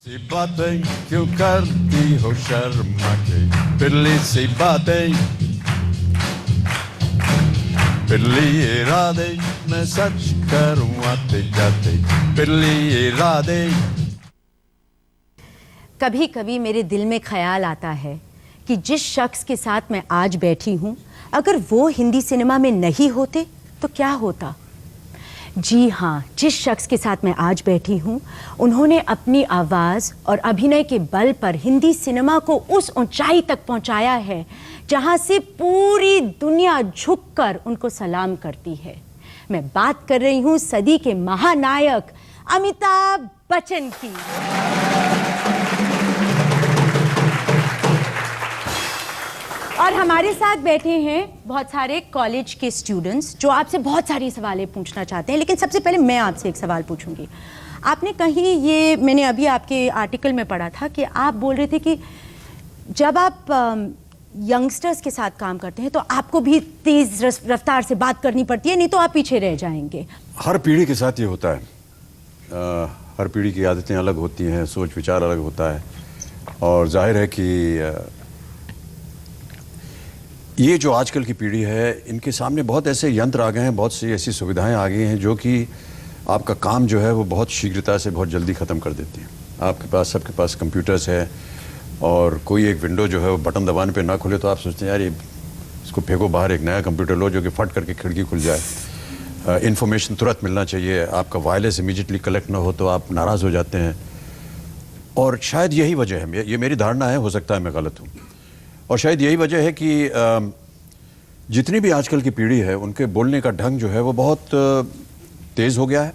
Si batem क्यों करती हो शर्मा के बिल्ली सी बातें बिल्ली इरादे मैं सच करूं आते जाते बिल्ली इरादे। कभी कभी मेरे दिल में ख्याल आता है कि जिस शख्स के साथ मैं आज बैठी हूं, अगर वो हिंदी सिनेमा में नहीं होते तो क्या होता। जी हाँ, जिस शख्स के साथ मैं आज बैठी हूँ, उन्होंने अपनी आवाज़ और अभिनय के बल पर हिंदी सिनेमा को उस ऊंचाई तक पहुँचाया है जहाँ से पूरी दुनिया झुककर उनको सलाम करती है। मैं बात कर रही हूँ सदी के महानायक अमिताभ बच्चन की। और हमारे साथ बैठे हैं बहुत सारे कॉलेज के स्टूडेंट्स जो आपसे बहुत सारी सवालें पूछना चाहते हैं, लेकिन सबसे पहले मैं आपसे एक सवाल पूछूंगी। आपने कहीं ये मैंने अभी आपके आर्टिकल में पढ़ा था कि आप बोल रहे थे कि जब आप यंगस्टर्स के साथ काम करते हैं तो आपको भी तेज रफ्तार से बात करनी पड़ती है, नहीं तो आप पीछे रह जाएंगे। हर पीढ़ी के साथ ये होता है। हर पीढ़ी की आदतें अलग होती हैं, सोच विचार अलग होता है, और जाहिर है कि ये जो आजकल की पीढ़ी है, इनके सामने बहुत ऐसे यंत्र आ गए हैं, बहुत सी ऐसी सुविधाएं आ गई हैं जो कि आपका काम जो है वो बहुत शीघ्रता से बहुत जल्दी ख़त्म कर देती हैं। आपके पास सबके पास कंप्यूटर्स है, और कोई एक विंडो जो है वो बटन दबाने पे ना खुले तो आप सोचते हैं यार ये इसको फेंको बाहर, एक नया कंप्यूटर लो जो कि फट करके खिड़की खुल जाए। इन्फॉर्मेशन तुरंत मिलना चाहिए, आपका वायरलेस इमीडिएटली कलेक्ट ना हो तो आप नाराज़ हो जाते हैं। और शायद यही वजह है, ये मेरी धारणा है, हो सकता है मैं गलत हूँ, और शायद यही वजह है कि जितनी भी आजकल की पीढ़ी है उनके बोलने का ढंग जो है वो बहुत तेज़ हो गया है।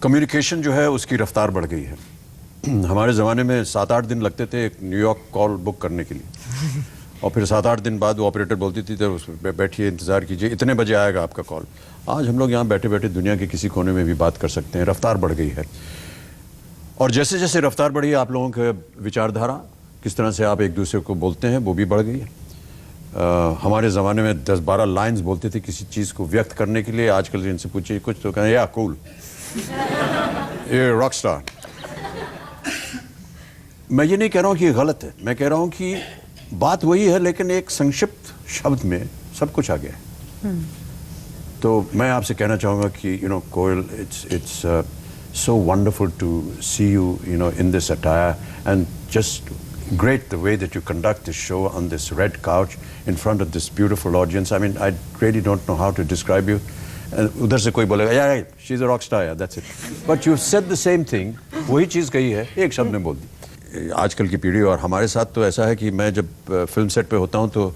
कम्युनिकेशन जो है उसकी रफ्तार बढ़ गई है। हमारे ज़माने में 7-8 दिन लगते थे एक न्यूयॉर्क कॉल बुक करने के लिए, और फिर 7-8 दिन बाद वो ऑपरेटर बोलती थी तो बैठिए इंतज़ार कीजिए, इतने बजे आएगा आपका कॉल। आज हम लोग यहाँ बैठे बैठे दुनिया के किसी कोने में भी बात कर सकते हैं। रफ्तार बढ़ गई है, और जैसे जैसे रफ्तार बढ़ी है आप लोगों के विचारधारा, किस तरह से आप एक दूसरे को बोलते हैं, वो भी बढ़ गई है। हमारे ज़माने में 10-12 लाइंस बोलते थे किसी चीज़ को व्यक्त करने के लिए, आजकल इनसे पूछिए कुछ तो कहें या कूल, ये रॉक स्टार। मैं ये नहीं कह रहा हूँ कि ये गलत है, मैं कह रहा हूँ कि बात वही है, लेकिन एक संक्षिप्त शब्द में सब कुछ आ गया है। तो मैं आपसे कहना चाहूँगा कि कोयल, it's so wonderful to see you, in this attire, and just great the way that you conduct this show on this red couch in front of this beautiful audience. I mean, I really don't know how to describe you. उधर से कोई बोलेगा yeah, she's a rock star, yeah, that's it. But you said the same thing, वही चीज़ कही है, एक शब्द में बोल दी। आजकल की पीढ़ी, और हमारे साथ तो ऐसा है कि मैं जब फिल्म सेट पे होता हूँ तो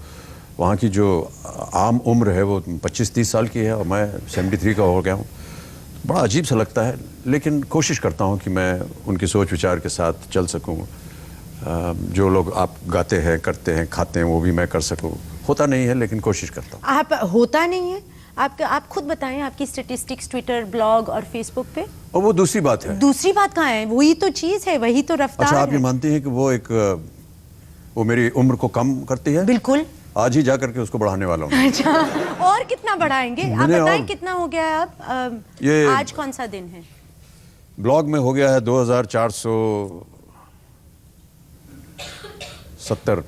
वहाँ की जो आम उम्र है वो 25-30 साल की है, और मैं 73 का हो गया हूँ। बड़ा अजीब सा लगता है, लेकिन कोशिश करता हूँ कि मैं उनकी सोच विचार के साथ चल सकूँ। जो लोग आप गाते हैं, करते हैं, खाते हैं, वो भी मैं कर सकूँ। होता नहीं है, लेकिन कोशिश करता हूँ। आप होता नहीं है, आप खुद बताएं आपकी स्टैटिस्टिक्स ट्विटर, ब्लॉग और फेसबुक पे। और वो दूसरी बात है। दूसरी बात कहाँ है? वही तो चीज़ है, वही तो रफ्तार अच्छा, आप ये है। मानती हैं कि वो मेरी उम्र को कम करती है? बिल्कुल। आज ही जा करके उसको बढ़ाने वाला हूँ। अच्छा, और कितना बढ़ाएंगे? आप बताएं कितना हो गया है अब? ये आज कौन सा दिन है? ब्लॉग में हो गया है 2470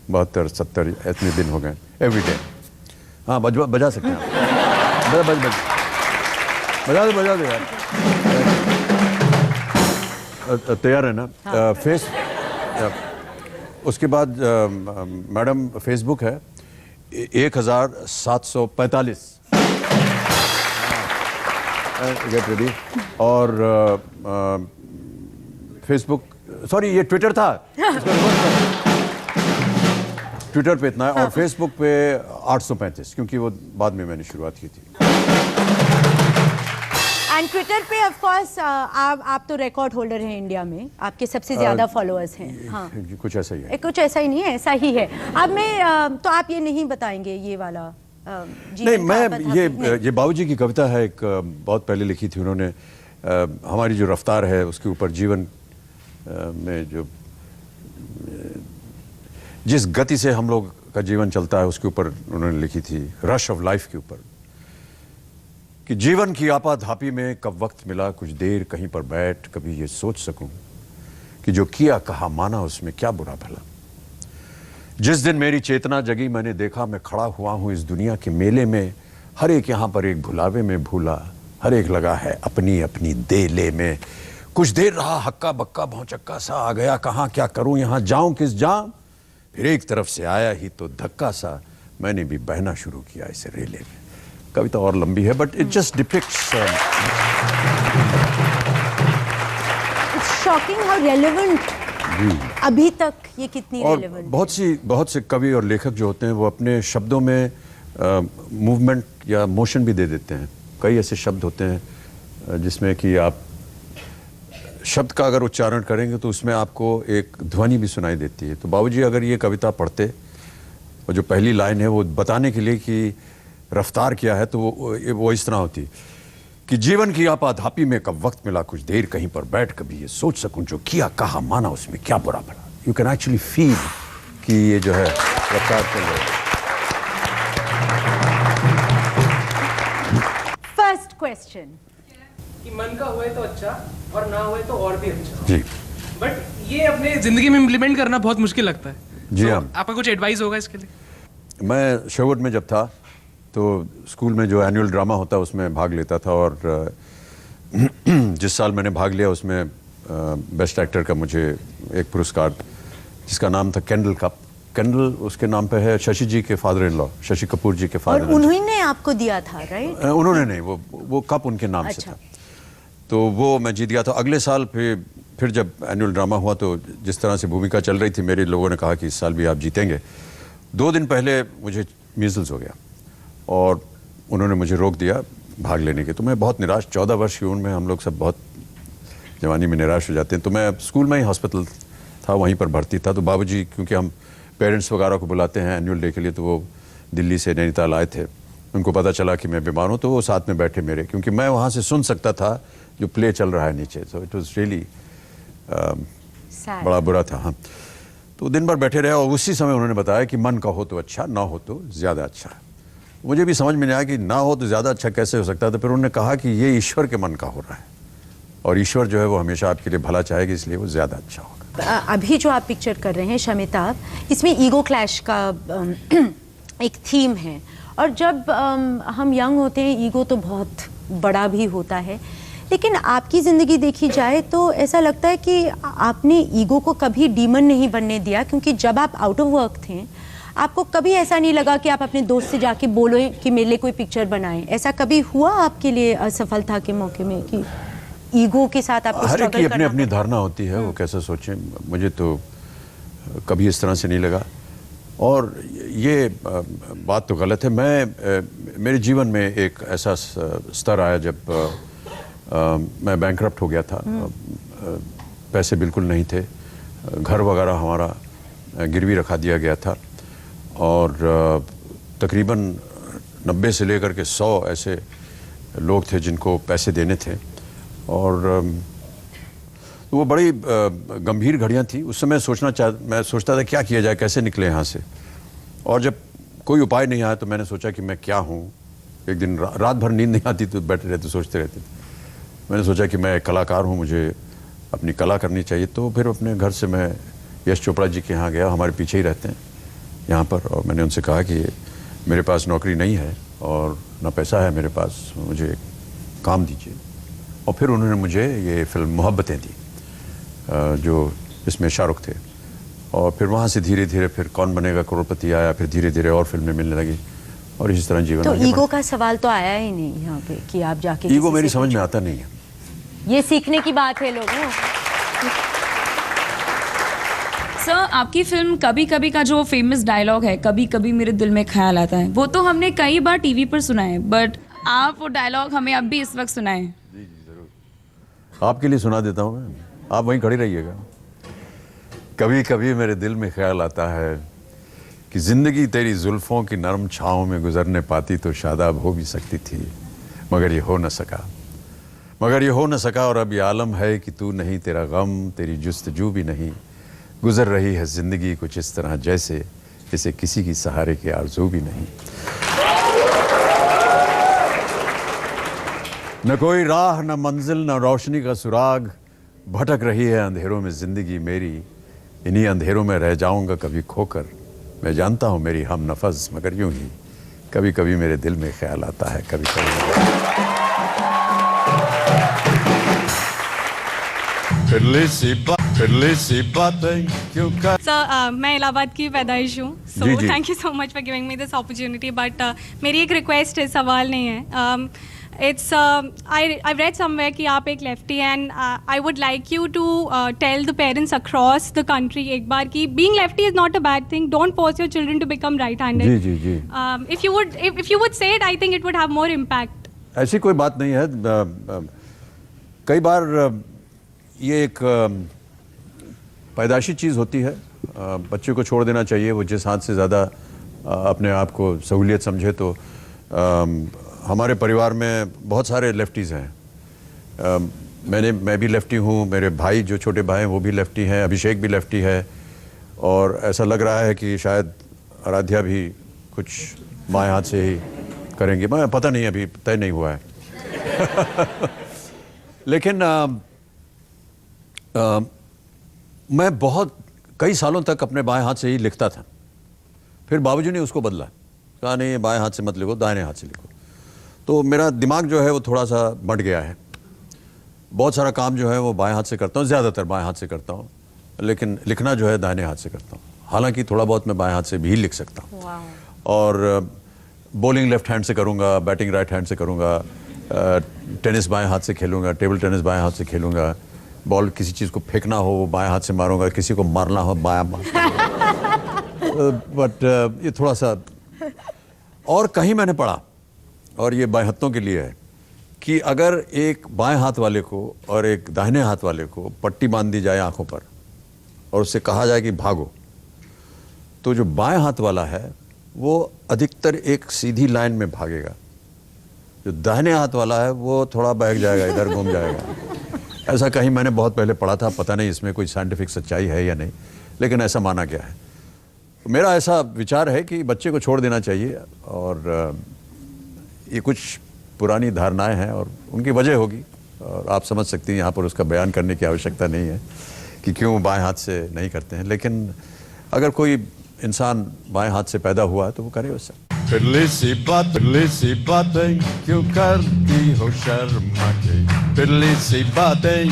72 70 इतने दिन हो गए एवरी डे। हाँ, बजा सकते हैं आप। बजा दो यार। तैयार है ना? हाँ। उसके बाद मैडम फेसबुक है 1745। Get ready. और फेसबुक, सॉरी ये ट्विटर था, ट्विटर पे इतना है, और फेसबुक पे 835, क्योंकि वो बाद में मैंने शुरुआत की थी। एंड ट्विटर पे ऑफ कोर्स आप तो रिकॉर्ड होल्डर हैं इंडिया में, आपके सबसे ज्यादा फॉलोअर्स हैं। हाँ, कुछ ऐसा ही है। कुछ ऐसा ही नहीं है, ऐसा ही है। अब मैं तो आप ये नहीं बताएंगे ये वाला नहीं, मैं ये बाबूजी की कविता है, एक बहुत पहले लिखी थी उन्होंने। हमारी जो रफ्तार है उसके ऊपर, जीवन में जो जिस गति से हम लोग का जीवन चलता है उसके ऊपर उन्होंने लिखी थी, रश ऑफ लाइफ के ऊपर। कि जीवन की आपाधापी में कब वक्त मिला कुछ देर कहीं पर बैठ कभी ये सोच सकूं कि जो किया कहा माना उसमें क्या बुरा भला। जिस दिन मेरी चेतना जगी मैंने देखा मैं खड़ा हुआ हूं इस दुनिया के मेले में, हर एक यहां पर एक भुलावे में भूला, हर एक लगा है अपनी अपनी देले में। कुछ देर रहा हक्का बक्का भौचक्का सा, आ गया कहां क्या करूं यहां जाऊं किस जाऊं, फिर एक तरफ से आया ही तो धक्का सा, मैंने भी बहना शुरू किया इस रेले में। कविता और लंबी है but it just depicts shocking how relevant अभी तक ये कितनी और रेलेवेंट। बहुत से कवि और लेखक जो होते हैं वो अपने शब्दों में मूवमेंट या मोशन भी दे देते हैं। कई ऐसे शब्द होते हैं जिसमें कि आप शब्द का अगर उच्चारण करेंगे तो उसमें आपको एक ध्वनि भी सुनाई देती है। तो बाबूजी अगर ये कविता पढ़ते और जो पहली लाइन है वो बताने के लिए कि रफ्तार क्या है तो वो इस तरह होती कि जीवन की आपाधापी में कब वक्त मिला कुछ देर कहीं पर बैठ कभी ये सोच सकूं जो किया कहा माना उसमें क्या बुरा भला। यू कैन एक्चुअली फील कि ये जो है रफ्तार के लिए। फर्स्ट क्वेश्चन कि मन का हुए तो अच्छा और ना हुए तो और भी अच्छा। जी बट ये अपने जिंदगी में इम्प्लीमेंट करना बहुत मुश्किल लगता है। जी तो हाँ। आपका कुछ एडवाइस होगा इसके लिए? मैं शेरवुड में जब था तो स्कूल में जो एनुअल ड्रामा होता है उसमें भाग लेता था और जिस साल मैंने भाग लिया उसमें बेस्ट एक्टर का मुझे एक पुरस्कार जिसका नाम था कैंडल कप। कैंडल उसके नाम पे है शशि जी के father in law, Shashi Kapoor ji के और फादर। उन्होंने आपको दिया था राइट? उन्होंने नहीं, वो कप उनके नाम से अच्छा। था। तो वो मैं जीत गया था। अगले साल फिर जब एनुअल ड्रामा हुआ तो जिस तरह से भूमिका चल रही थी मेरे लोगों ने कहा कि इस साल भी आप जीतेंगे। 2 दिन पहले मुझे मीजल्स हो गया और उन्होंने मुझे रोक दिया भाग लेने के। तो मैं बहुत निराश, 14 वर्ष की उम्र में हम लोग सब बहुत जवानी में निराश हो जाते हैं। तो मैं स्कूल में ही हॉस्पिटल था वहीं पर भर्ती था। तो बाबूजी क्योंकि हम पेरेंट्स वगैरह को बुलाते हैं एनुअल डे के लिए, तो वो दिल्ली से नैनीताल आए थे। उनको पता चला कि मैं बीमार हूँ तो वो साथ में बैठे मेरे, क्योंकि मैं वहाँ से सुन सकता था जो प्ले चल रहा है नीचे। सो इट वॉज रियली बड़ा बुरा था। हाँ, तो दिन भर बैठे रहे और उसी समय उन्होंने बताया कि मन का हो तो अच्छा, ना हो तो ज़्यादा अच्छा। मुझे भी समझ में नहीं आया कि ना हो तो ज़्यादा अच्छा कैसे हो सकता है। तो फिर उन्होंने कहा कि ये ईश्वर के मन का हो रहा है और ईश्वर जो है वो हमेशा आपके लिए भला चाहेगी, इसलिए वो ज़्यादा अच्छा होगा। अभी जो आप पिक्चर कर रहे हैं शमिता, इसमें ईगो क्लैश का एक थीम है। और जब हम यंग होते हैं ईगो तो बहुत बड़ा भी होता है, लेकिन आपकी ज़िंदगी देखी जाए तो ऐसा लगता है कि आपने ईगो को कभी डीमन नहीं बनने दिया, क्योंकि जब आप आउट ऑफ वर्क थे आपको कभी ऐसा नहीं लगा कि आप अपने दोस्त से जाके बोलो कि मेरे लिए कोई पिक्चर बनाएं। ऐसा कभी हुआ आपके लिए असफलता के मौके में कि ईगो के साथ आपको हर एक स्ट्रगल की करना अपनी पड़ा? धारणा होती है वो कैसे सोचें। मुझे तो कभी इस तरह से नहीं लगा और ये बात तो गलत है। मेरे जीवन में एक ऐसा स्तर आया जब मैं बैंकरप्ट हो गया था। पैसे बिल्कुल नहीं थे, घर वगैरह हमारा गिरवी रखा दिया गया था और तकरीबन 90 से लेकर के 100 ऐसे लोग थे जिनको पैसे देने थे और तो वो बड़ी गंभीर घड़ियां थी। उस समय मैं सोचता था क्या किया जाए, कैसे निकले यहाँ से। और जब कोई उपाय नहीं आया तो मैंने सोचा कि मैं क्या हूँ। एक दिन रात भर नींद नहीं आती तो बैठे रहते सोचते रहते। मैंने सोचा कि मैं एक कलाकार हूँ, मुझे अपनी कला करनी चाहिए। तो फिर अपने घर से मैं यश चोपड़ा जी के यहाँ गया, हमारे पीछे ही रहते हैं यहाँ पर, और मैंने उनसे कहा कि मेरे पास नौकरी नहीं है और ना पैसा है मेरे पास, मुझे काम दीजिए। और फिर उन्होंने मुझे ये फिल्म मोहब्बतें दी जो इसमें शाहरुख थे। और फिर वहाँ से धीरे धीरे फिर कौन बनेगा करोड़पति आया, फिर धीरे धीरे और फिल्में मिलने लगी और इसी तरह जीवन। तो ईगो का सवाल तो आया ही नहीं यहाँ पे कि आप जाके ईगो मेरी समझ में आता नहीं है। ये सीखने की बात है लोगों। सर, आपकी फिल्म कभी कभी का जो फेमस डायलॉग है, कभी कभी मेरे दिल में ख्याल आता है, वो तो हमने कई बार टीवी पर सुना है, बट आप वो डायलॉग हमें अब भी इस वक्त सुनाएं। जी जरूर, आपके लिए सुना देता हूँ मैं, आप वहीं खड़ी रहिएगा। कभी कभी मेरे दिल में ख्याल आता है कि जिंदगी तेरी जुल्फों की नरम छाँव में गुजरने पाती तो शादाब हो भी सकती थी, मगर ये हो न सका और अब ये आलम है कि तू नहीं, तेरा गम, तेरी जुस्तजू भी नहीं। गुजर रही है जिंदगी कुछ इस तरह जैसे इसे किसी की सहारे की आरज़ू भी नहीं। न कोई राह, न मंजिल, न रोशनी का सुराग, भटक रही है अंधेरों में जिंदगी मेरी, इन्हीं अंधेरों में रह जाऊंगा कभी खोकर। मैं जानता हूँ मेरी हम नफस, मगर यूं ही कभी कभी मेरे दिल में ख्याल आता है, कभी कभी। फिरली सी बातें क्यों कर। सर मैं इलाहाबाद की पैदाइश हूँ, सो जी, जी। Thank you so much for giving me this opportunity. But मेरी एक रिक्वेस्ट है, सवाल नहीं है। इट्स आई रेड समवेयर कि आप एक lefty and I would like you to tell the parents across the country एक बार कि being lefty is not a bad thing, don't force your children to become right handed. जी, जी, जी। If you would say it, I think it would have more impact. ऐसी कोई बात नहीं है। कई बार ये एक पैदाइशी चीज़ होती है, बच्चे को छोड़ देना चाहिए, वो जिस हाथ से ज़्यादा अपने आप को सहूलियत समझे। तो हमारे परिवार में बहुत सारे लेफ्टीज़ हैं। मैं भी लेफ्टी हूँ, मेरे भाई जो छोटे भाई हैं वो भी लेफ्टी हैं, अभिषेक भी लेफ्टी है, और ऐसा लग रहा है कि शायद आराध्या भी कुछ बाएं हाथ से ही करेंगे। मैं पता नहीं, अभी तय नहीं हुआ है। लेकिन मैं बहुत कई सालों तक अपने बाएं हाथ से ही लिखता था। फिर बाबूजी ने उसको बदला, कहा नहीं, बाएं हाथ से मत लिखो, दाहिने हाथ से लिखो। तो मेरा दिमाग जो है वो थोड़ा सा बंट गया है। बहुत सारा काम जो है वो बाएं हाथ से करता हूँ, ज़्यादातर बाएं हाथ से करता हूँ, लेकिन लिखना जो है दाहिने हाथ से करता हूँ। हालांकि थोड़ा बहुत मैं बाएं हाथ से भी लिख सकता हूँ। और बॉलिंग लेफ्ट हैंड से करूँगा, बैटिंग राइट हैंड से करूँगा, टेनिस बाएं हाथ से खेलूँगा, टेबल टेनिस बाएं हाथ से खेलूँगा, बॉल किसी चीज़ को फेंकना हो वो बाएं हाथ से मारूंगा, किसी को मारना हो बायां बट ये थोड़ा सा। और कहीं मैंने पढ़ा, और ये बाएं हाथों के लिए है, कि अगर एक बाएं हाथ वाले को और एक दाहिने हाथ वाले को पट्टी बांध दी जाए आंखों पर और उससे कहा जाए कि भागो, तो जो बाएं हाथ वाला है वो अधिकतर एक सीधी लाइन में भागेगा, जो दाहिने हाथ वाला है वो थोड़ा बहक जाएगा, इधर घूम जाएगा। ऐसा कहीं मैंने बहुत पहले पढ़ा था, पता नहीं इसमें कोई साइंटिफिक सच्चाई है या नहीं, लेकिन ऐसा माना गया है। मेरा ऐसा विचार है कि बच्चे को छोड़ देना चाहिए, और ये कुछ पुरानी धारणाएं हैं और उनकी वजह होगी, और आप समझ सकती हैं, यहाँ पर उसका बयान करने की आवश्यकता नहीं है कि क्यों बाएं हाथ से नहीं करते हैं। लेकिन अगर कोई इंसान बाएं हाथ से पैदा हुआ है तो वो करे उससे। फिरली सी बातें क्यों करती हो शर्मा के। फिरली सी बातें,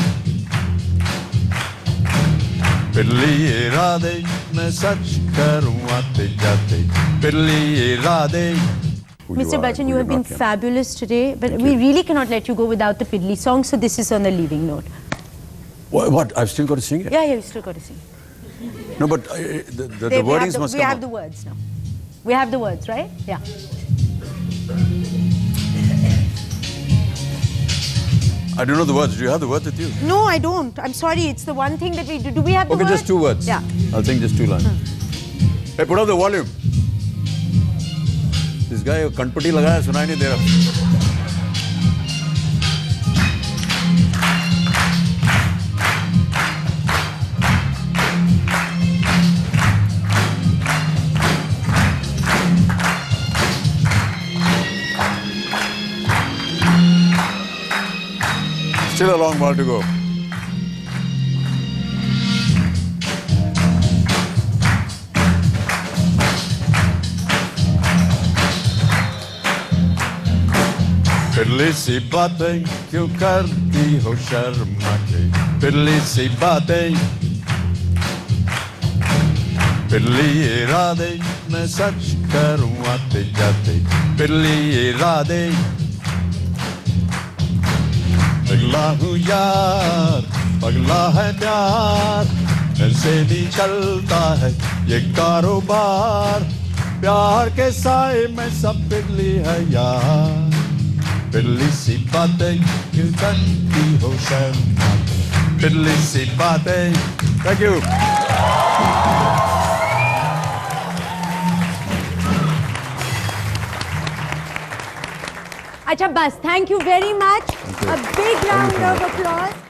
फिरली इरादे, मैं सच करूं आते जाते। फिरली इरादे। Mr. Bachchan, you have been fabulous today, but we really cannot let you go without the Pidli song, so this is on the leaving note. What? I've still got to sing it? Yeah, you still got to sing. No, but the wordings must We come have out. the words now. We have the words, right? Yeah. I don't know the words. Do you have the words with you? No, I don't. I'm sorry. It's the one thing that we do. Do we have the Okay, words? just two words. Yeah. I'll sing just two lines. Hey, put up the volume. This guy kanpati लगाया, सुनाई नहीं दे रहा। Still a long while to go. फिरली सी बातें क्यों करती हो शर्मा के। फिरली सी बातें, फिरली इरादे, मैं सच करूं आते जाते। फिरली इरादे, पगला हूँ यार, पगला है प्यार, ऐसे नहीं चलता है ये कारोबार। प्यार के साए में सब पिघली है यार। पिघली सी बातें क्यों करती हो शर्मा के। पिघली सी बातें। Thank you. Acha, bas. Thank you very much. A big round of applause.